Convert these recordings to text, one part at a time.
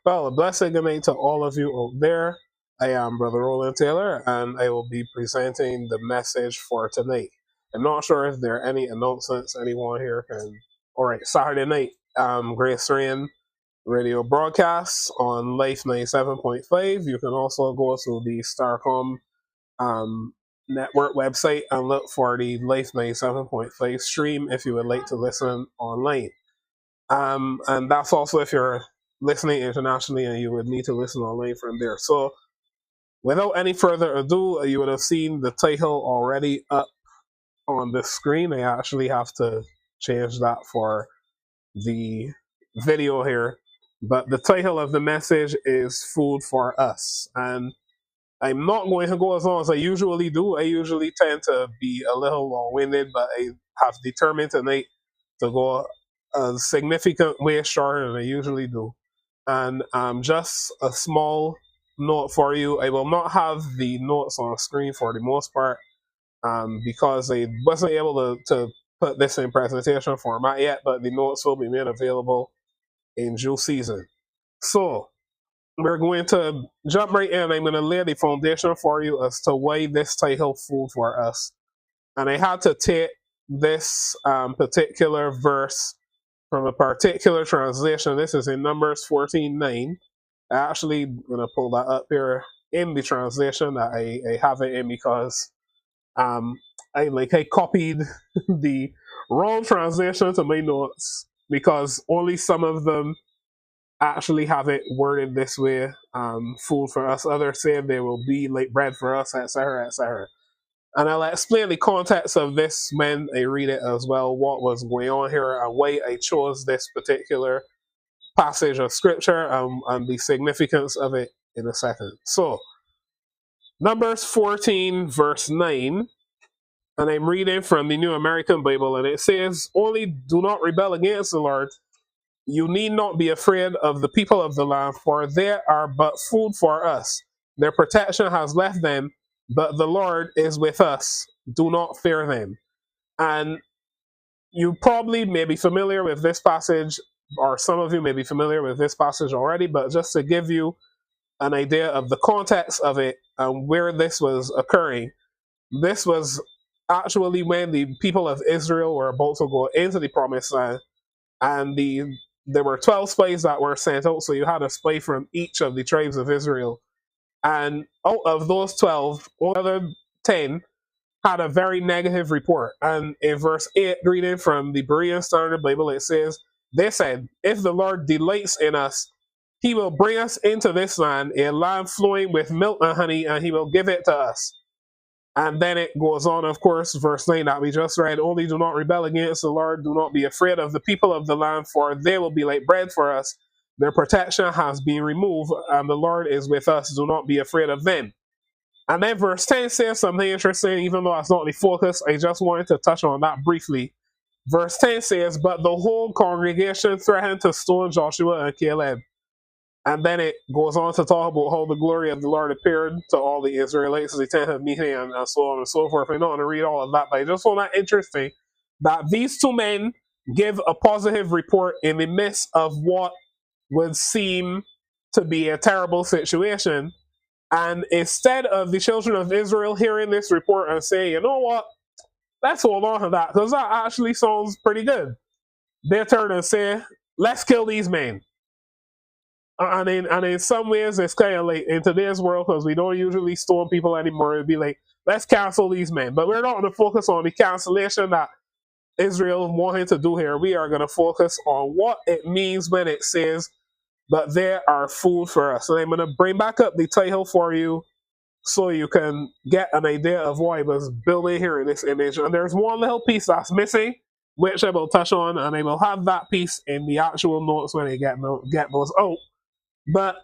Well, a blessing good night to all of you out there. I am Brother Roland Taylor, and I will be presenting the message for tonight. I'm not sure if there are any announcements anyone here can. All right, Saturday night, Grace Rain radio broadcasts on Life 97.5. You can also go to the Starcom um, network website and look for the Life 97.5 stream if you would like to listen online. And that's also if you're listening internationally and you would need to listen online from there. So, without any further ado, you would have seen the title already up on the screen. I actually have to change that for the video here. But the title of the message is Food for Us. And I'm not going to go as long as I usually do. I usually tend to be a little long winded, but I have determined tonight to go a significant way shorter than I usually do. And just a small note for you, I will not have the notes on screen for the most part because I wasn't able to put this in presentation format yet, but the notes will be made available in due season. So, we're going to jump right in. I'm going to lay the foundation for you as to why this title Food for Us. And I had to take this particular verse from a particular translation. This is in Numbers 14:9. I actually going to pull that up here in the translation that I have it in because um, I copied the wrong translation to my notes because only some of them actually have it worded this way. Food for us. Others say they will be like bread for us, etc., etc. And I'll explain the context of this when I read it as well, what was going on here and why I chose this particular passage of scripture and the significance of it in a second. So, Numbers 14, verse 9, and I'm reading from the New American Bible, and it says, "Only do not rebel against the Lord. You need not be afraid of the people of the land, for they are but food for us. Their protection has left them, but the Lord is with us. Do not fear them." And you probably may be familiar with this passage, or some of you may be familiar with this passage already, but just to give you an idea of the context of it and where this was occurring, this was actually when the people of Israel were about to go into the promised land, and there were 12 spies that were sent out, so you had a spy from each of the tribes of Israel. And out of those 12, one other 10 had a very negative report. And in verse 8, reading from the Berean Standard Bible, it says, "They said, if the Lord delights in us, he will bring us into this land, a land flowing with milk and honey, and he will give it to us." And then it goes on, of course, verse 9 that we just read, "Only do not rebel against the Lord. Do not be afraid of the people of the land, for they will be like bread for us. Their protection has been removed, and the Lord is with us. Do not be afraid of them." And then verse 10 says something interesting, even though that's not the focus. I just wanted to touch on that briefly. Verse 10 says, "But the whole congregation threatened to stone Joshua and Caleb." And then it goes on to talk about how the glory of the Lord appeared to all the Israelites as they tent of meeting and so on and so forth. I'm not going to read all of that, but I just found that interesting that these two men give a positive report in the midst of what would seem to be a terrible situation. And instead of the children of Israel hearing this report and saying, "You know what, let's hold on to that, because that actually sounds pretty good," they turn and say, "Let's kill these men." And in some ways, it's kind of like in today's world, because we don't usually stone people anymore, it'd be like, let's cancel these men. But we're not going to focus on the cancellation that Israel wanted to do here. We are going to focus on what it means when it says, "But they are food for us." And I'm going to bring back up the title for you so you can get an idea of what I was building here in this image. And there's one little piece that's missing, which I will touch on, and I will have that piece in the actual notes when I get those out. But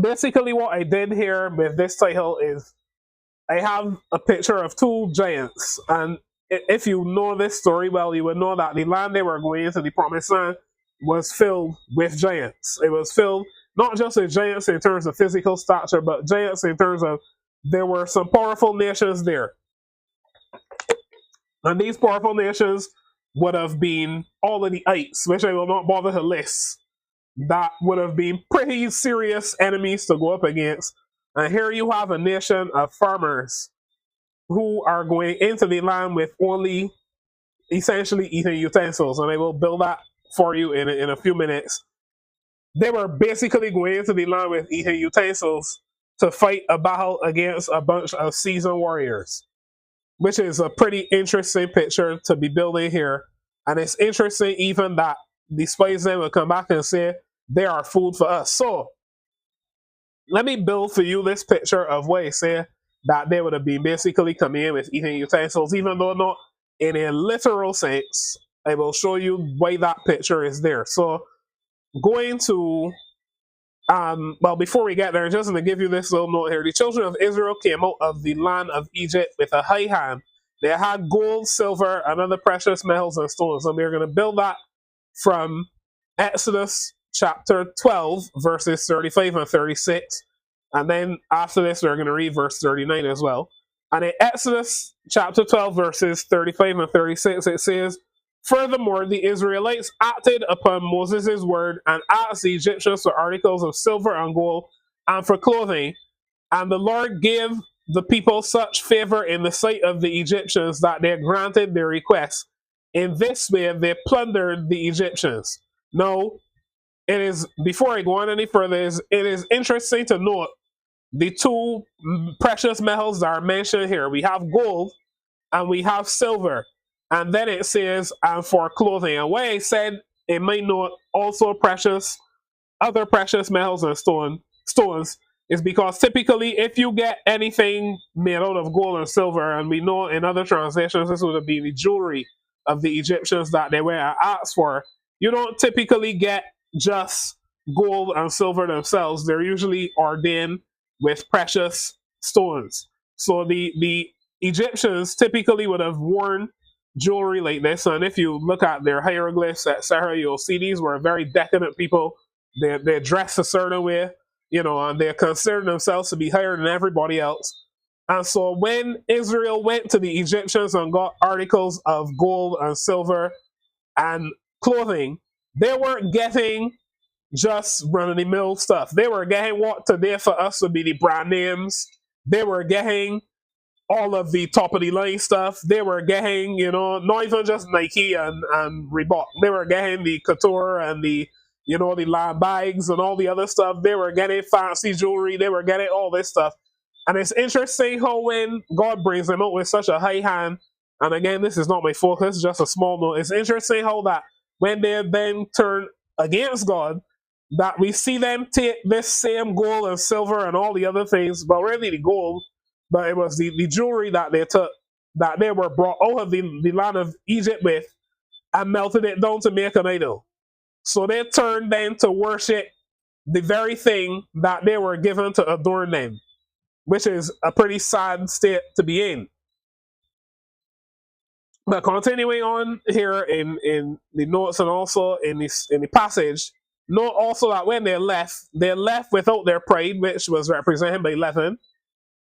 basically, what I did here with this title is I have a picture of two giants. And if you know this story well, you would know that the land they were going into, the promised land, was filled with giants. It was filled not just with giants in terms of physical stature, but giants in terms of there were some powerful nations there. And these powerful nations would have been all of the ites, which I will not bother to list. that would have been pretty serious enemies to go up against. And here you have a nation of farmers who are going into the land with only essentially eating utensils, and I will build that for you in a few minutes. They were basically going into the land with eating utensils to fight a battle against a bunch of seasoned warriors, which is a pretty interesting picture to be building here. And it's interesting even that the spies then will come back and say they are food for us. So let me build for you this picture of what I say that they would have been basically coming in with eating utensils, even though not in a literal sense. I will show you why that picture is there. So going to well, before we get there, just going to give you this little note here. The children of Israel came out of the land of Egypt with a high hand. They had gold, silver, and other precious metals and stones. And we're going to build that from Exodus chapter 12, verses 35 and 36. And then after this, we're going to read verse 39 as well. And in Exodus chapter 12, verses 35 and 36, it says, "Furthermore, the Israelites acted upon Moses' word and asked the Egyptians for articles of silver and gold and for clothing. And the Lord gave the people such favor in the sight of the Egyptians that they granted their requests. In this way, they plundered the Egyptians." Now, it is, before I go on any further, it is interesting to note the two precious metals that are mentioned here. We have gold and we have silver. And then it says, and for clothing. And what I said, it might note also other precious metals and stones, is because typically if you get anything made out of gold and silver, and we know in other translations this would have been the jewelry of the Egyptians that they were asked for, you don't typically get just gold and silver themselves. They're usually ordained with precious stones. So the Egyptians typically would have worn jewelry like this, and if you look at their hieroglyphs, etc., you'll see these were very decadent people. They're dressed a certain way, and they consider themselves to be higher than everybody else. And so when Israel went to the Egyptians and got articles of gold and silver and clothing, they weren't getting just run-of-the-mill stuff. They were getting what today for us would be the brand names. They were getting all of the top-of-the-line stuff. They were getting, not even just Nike and Reebok. They were getting the couture and the land bags and all the other stuff. They were getting fancy jewelry. They were getting all this stuff. And it's interesting how when God brings them out with such a high hand, and again, this is not my focus, just a small note. It's interesting how that when they then turn against God, that we see them take this same gold and silver and all the other things, but really the gold, but it was the jewelry that they took, that they were brought out of the land of Egypt with, and melted it down to make an idol. So they turned then to worship the very thing that they were given to adorn them, which is a pretty sad state to be in. But continuing on here in the notes and also in the passage, note also that when they left without their pride, which was represented by leaven,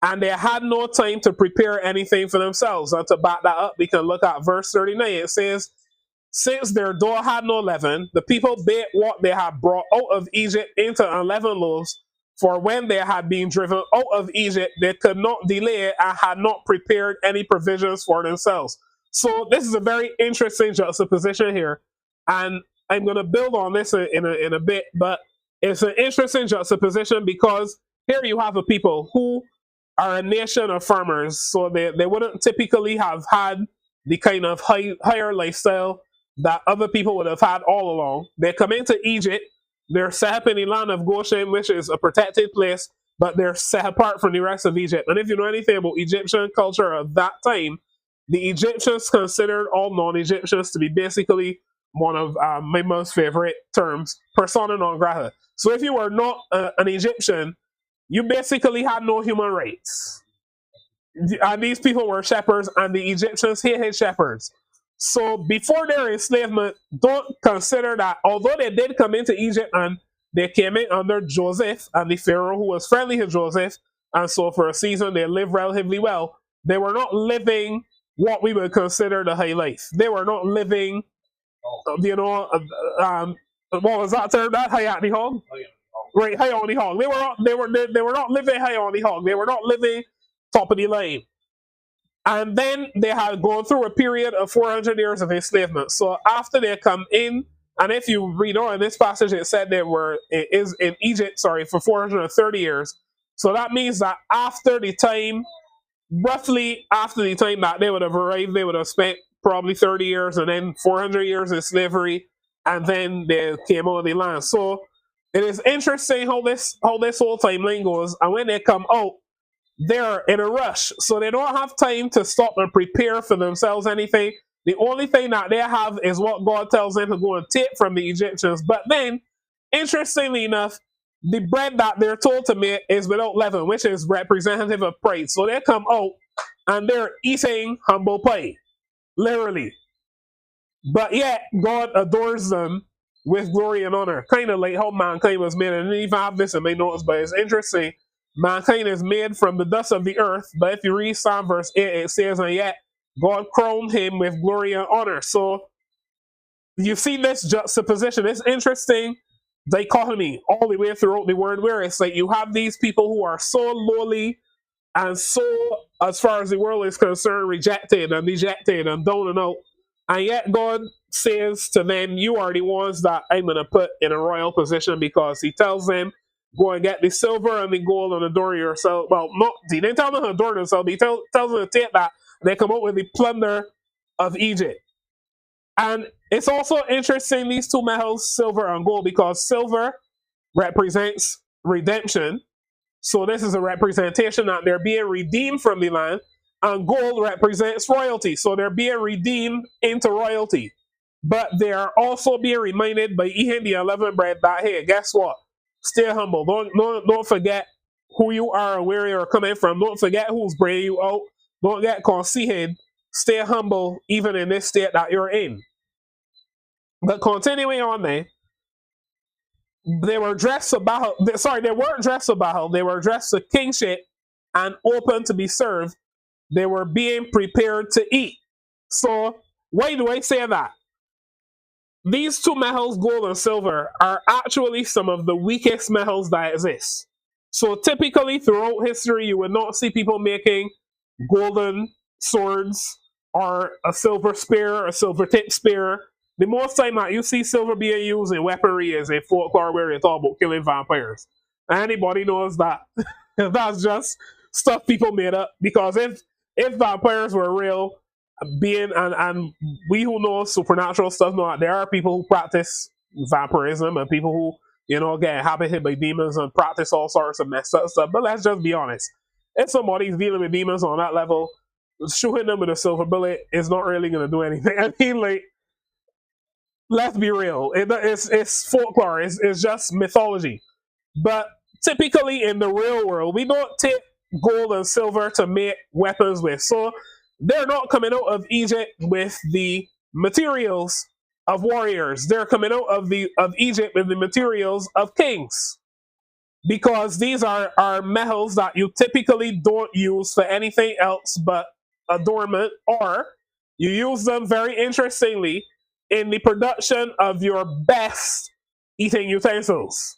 and they had no time to prepare anything for themselves. And to back that up, we can look at verse 39. It says, "Since their dough had no leaven, the people baked what they had brought out of Egypt into unleavened loaves. For when they had been driven out of Egypt, they could not delay and had not prepared any provisions for themselves." So this is a very interesting juxtaposition here. And I'm going to build on this in a bit, but it's an interesting juxtaposition because here you have a people who are a nation of farmers, so they wouldn't typically have had the kind of higher lifestyle that other people would have had all along. They come into Egypt, they're set up in the land of Goshen, which is a protected place, but they're set apart from the rest of Egypt. And if you know anything about Egyptian culture of that time, the Egyptians considered all non-Egyptians to be basically one of my most favorite terms, persona non grata. So if you were not an Egyptian, you basically had no human rights. And these people were shepherds, and the Egyptians hated shepherds. So before their enslavement, don't consider that although they did come into Egypt and they came in under Joseph and the Pharaoh who was friendly to Joseph, and so for a season they lived relatively well, they were not living what we would consider the high life. They were not living, What was that term? That high on the hog? Right, high on the hog. They were not living high on the hog. They were not living top of the line. And then they had gone through a period of 400 years of enslavement. So after they come in, and if you read on in this passage, it said it is in Egypt, sorry, for 430 years. So that means that after the time, roughly after the time that they would have arrived, they would have spent probably 30 years and then 400 years in slavery, and then they came out of the land. So it is interesting how this whole timeline goes. And when they come out, they're in a rush, so they don't have time to stop and prepare for themselves anything. The only thing that they have is what God tells them to go and take from the Egyptians. But then, interestingly enough, the bread that they're told to make is without leaven, which is representative of pride. So they come out and they're eating humble pie, literally. But yet, God adores them with glory and honor, kind of like how mankind was made. And I didn't even have this in my notes, but it's interesting. Mankind is made from the dust of the earth, but if you read Psalm verse 8, it says, and yet God crowned him with glory and honor. So you see this juxtaposition. It's interesting dichotomy all the way throughout the word, where it's like you have these people who are so lowly and so, as far as the world is concerned, rejected and dejected and down and out. And yet God says to them, you are the ones that I'm going to put in a royal position, because he tells them, go and get the silver and the gold and adorn yourself. Well, not, he didn't tell them to adorn themselves. He tells them to take that. They come out with the plunder of Egypt. And it's also interesting, these two metals, silver and gold, because silver represents redemption. So this is a representation that they're being redeemed from the land. And gold represents royalty. So they're being redeemed into royalty. But they are also being reminded by eating the unleavened bread that, hey, guess what? Stay humble. Don't forget who you are and where you're coming from. Don't forget who's bringing you out. Don't get conceited. Stay humble even in this state that you're in. But continuing on there, they were dressed to battle. Sorry, they weren't dressed to battle. They were dressed to kingship and open to be served. They were being prepared to eat. So why do I say that? These two metals, gold and silver, are actually some of the weakest metals that exist. So typically throughout history, you would not see people making golden swords or a silver spear, a silver tip spear. The most time that you see silver being used in weaponry is in folklore, where it's all about killing vampires. And anybody knows that that's just stuff people made up, because if vampires were real, being and we who know supernatural stuff know that there are people who practice vampirism and people who get inhabited by demons and practice all sorts of messed up stuff. But let's just be honest, if somebody's dealing with demons on that level, shooting them with a silver bullet is not really going to do anything. I mean, like, let's be real, it's folklore, it's just mythology. But typically in the real world, we don't take gold and silver to make weapons with. So they're not coming out of Egypt with the materials of warriors. They're coming out of Egypt with the materials of kings, because these are metals that you typically don't use for anything else but adornment, or you use them, very interestingly, in the production of your best eating utensils.